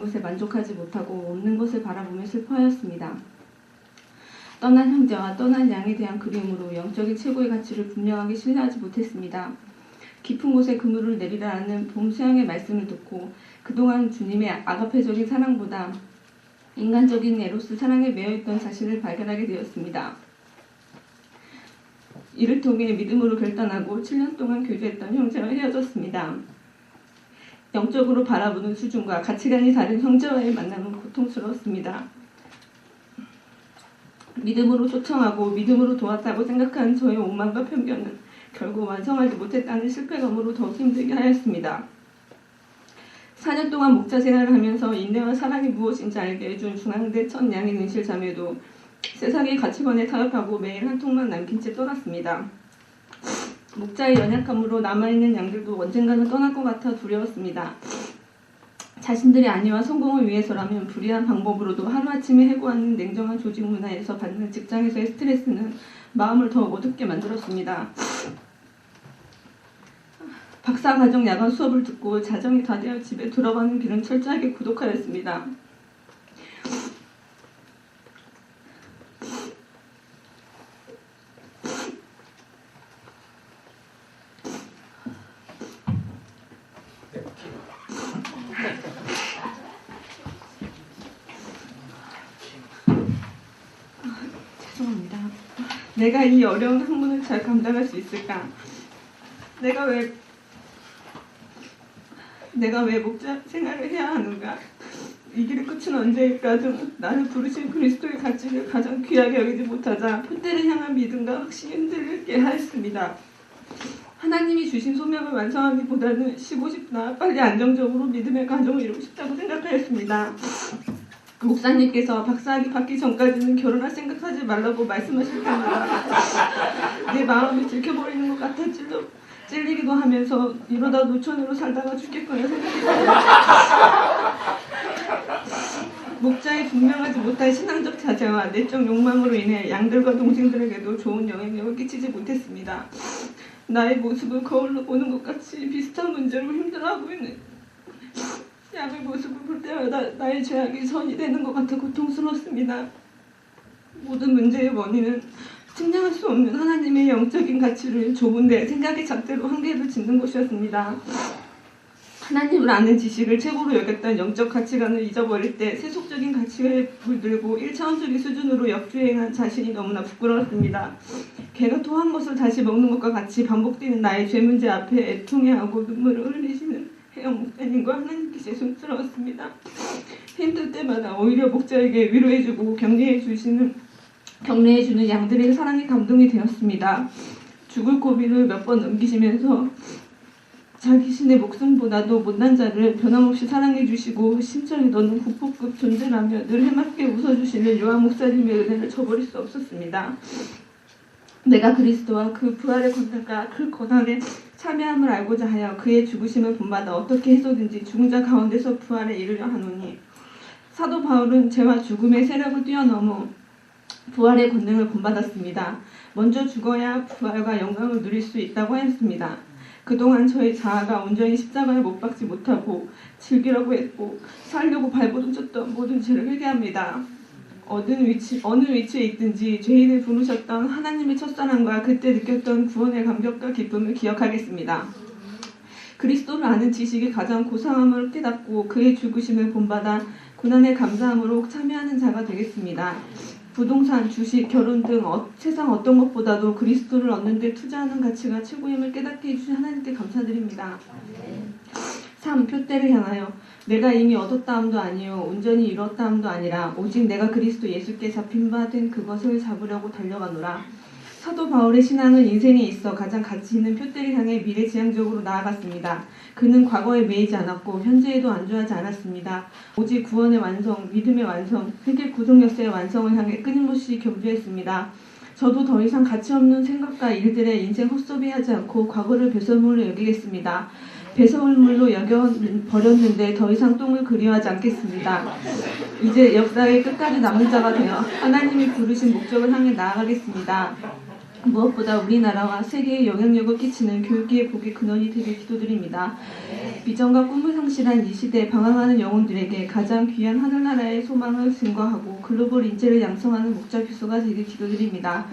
것에 만족하지 못하고 없는 것을 바라보며 슬퍼하였습니다. 떠난 형제와 떠난 양에 대한 그리움으로 영적인 최고의 가치를 분명하게 신뢰하지 못했습니다. 깊은 곳에 그물을 내리라는 봄수양의 말씀을 듣고 그동안 주님의 아가페적인 사랑보다 인간적인 에로스 사랑에 매여있던 자신을 발견하게 되었습니다. 이를 통해 믿음으로 결단하고 7년 동안 교제했던 형제와 헤어졌습니다. 영적으로 바라보는 수준과 가치관이 다른 형제와의 만남은 고통스러웠습니다. 믿음으로 초청하고 믿음으로 도왔다고 생각한 저의 오만과 편견은 결국 완성하지 못했다는 실패감으로 더 힘들게 하였습니다. 4년 동안 목자 생활을 하면서 인내와 사랑이 무엇인지 알게 해준 중앙대 첫 양인 은실 자매도 세상의 가치관에 타협하고 매일 한 통만 남긴 채 떠났습니다. 목자의 연약함으로 남아있는 양들도 언젠가는 떠날 것 같아 두려웠습니다. 자신들의 안위와 성공을 위해서라면 불의한 방법으로도 하루아침에 해고하는 냉정한 조직 문화에서 받는 직장에서의 스트레스는 마음을 더 어둡게 만들었습니다. 박사과정 야간 수업을 듣고 자정이 다 되어 집에 돌아가는 길은 철저하게 고독하였습니다. 죄송합니다. 내가 이 어려운 학문을 잘 감당할 수 있을까? 내가 왜 목자 생활을 해야 하는가? 이 길의 끝은 언제일까 등 나를 부르신 그리스도의 가치를 가장 귀하게 여기지 못하자 표대를 향한 믿음과 확신이 흔들리게 하였습니다. 하나님이 주신 소명을 완성하기보다는 쉬고 싶나 빨리 안정적으로 믿음의 가정을 이루고 싶다고 생각하였습니다. 목사님께서 박사학위 받기 전까지는 결혼할 생각하지 말라고 말씀하실 때마다 내 마음이 들켜버리는 것 같아 찔리기도 하면서 이러다 노천으로 살다가 죽겠구나 생각했습니다. 목자의 분명하지 못한 신앙적 자세와 내적 욕망으로 인해 양들과 동생들에게도 좋은 영향력을 끼치지 못했습니다. 나의 모습을 거울로 보는 것 같이 비슷한 문제로 힘들어하고 있는 양의 모습을 볼 때마다 나의 죄악이 선이 되는 것 같아 고통스럽습니다. 모든 문제의 원인은 측량할 수 없는 하나님의 영적인 가치를 좁은 내 생각의 잣대로 한계를 짓는 것이었습니다. 하나님을 아는 지식을 최고로 여겼던 영적 가치관을 잊어버릴 때 세속적인 가치에 물들고 1차원적인 수준으로 역주행한 자신이 너무나 부끄러웠습니다. 개가 토한 것을 다시 먹는 것과 같이 반복되는 나의 죄 문제 앞에 애통해하고 눈물을 흘리시는 혜영 목사님과 하나님께 죄송스러웠습니다. 힘들 때마다 오히려 목자에게 위로해주고 격려해주는 양들의 사랑에 감동이 되었습니다. 죽을 고비를 몇 번 넘기시면서 자기신의 목숨보다도 못난 자를 변함없이 사랑해주시고 심장에 너는 국보급 존재라며 늘 해맑게 웃어주시는 요한 목사님의 은혜를 저버릴 수 없었습니다. 내가 그리스도와 그 부활의 권능과 그 고난에 참여함을 알고자 하여 그의 죽으심을 본받아 어떻게 해서든지 죽은 자 가운데서 부활에 이르려 하노니 사도 바울은 죄와 죽음의 세력을 뛰어넘어 부활의 권능을 본받았습니다. 먼저 죽어야 부활과 영광을 누릴 수 있다고 하였습니다. 그동안 저의 자아가 온전히 십자가에 못 박지 못하고 즐기려고 했고 살려고 발버둥쳤던 모든 죄를 회개합니다. 어느 위치에 있든지 죄인을 부르셨던 하나님의 첫사랑과 그때 느꼈던 구원의 감격과 기쁨을 기억하겠습니다. 그리스도를 아는 지식이 가장 고상함을 깨닫고 그의 죽으심을 본받아 고난에 감사함으로 참여하는 자가 되겠습니다. 부동산, 주식, 결혼 등 세상 어떤 것보다도 그리스도를 얻는 데 투자하는 가치가 최고임을 깨닫게 해주신 하나님께 감사드립니다. 3. 표대를 향하여 내가 이미 얻었다 함도 아니요 온전히 이뤘다 함도 아니라 오직 내가 그리스도 예수께 잡힌 바 된 그것을 잡으려고 달려가노라. 사도 바울의 신앙은 인생에 있어 가장 가치 있는 표대를 향해 미래지향적으로 나아갔습니다. 그는 과거에 매이지 않았고 현재에도 안주하지 않았습니다. 오직 구원의 완성, 믿음의 완성, 세계 구속 역사의 완성을 향해 끊임없이 경주했습니다. 저도 더 이상 가치 없는 생각과 일들의 인생 헛소비하지 않고 과거를 배설물로 여기겠습니다. 배설물로 버렸는데 더 이상 똥을 그리워하지 않겠습니다. 이제 역사의 끝까지 남은 자가 되어 하나님이 부르신 목적을 향해 나아가겠습니다. 무엇보다 우리나라와 세계에 영향력을 끼치는 교육계의 복의 근원이 되길 기도드립니다. 비전과 꿈을 상실한 이 시대에 방황하는 영혼들에게 가장 귀한 하늘나라의 소망을 증거하고 글로벌 인재를 양성하는 목자 교수가 되길 기도드립니다.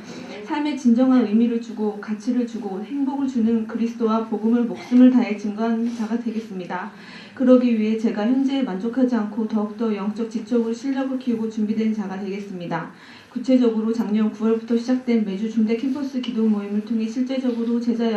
삶에 진정한 의미를 주고 가치를 주고 행복을 주는 그리스도와 복음을 목숨을 다해 증거하는 자가 되겠습니다. 그러기 위해 제가 현재에 만족하지 않고 더욱더 영적 지적으로 실력을 키우고 준비된 자가 되겠습니다. 구체적으로 작년 9월부터 시작된 매주 중대 캠퍼스 기도 모임을 통해 실제적으로 제자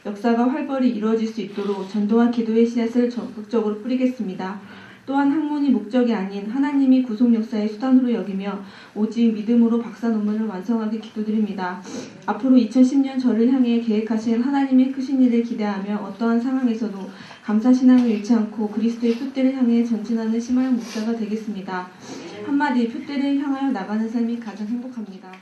역사가 활발히 이루어질 수 있도록 전도와 기도의 씨앗을 적극적으로 뿌리겠습니다. 또한 학문이 목적이 아닌 하나님이 구속 역사의 수단으로 여기며 오직 믿음으로 박사 논문을 완성하게 기도드립니다. 앞으로 2010년 저를 향해 계획하신 하나님의 크신 일을 기대하며 어떠한 상황에서도 감사신앙을 잃지 않고 그리스도의 표대를 향해 전진하는 심한 목사가 되겠습니다. 한마디 표대를 향하여 나가는 삶이 가장 행복합니다.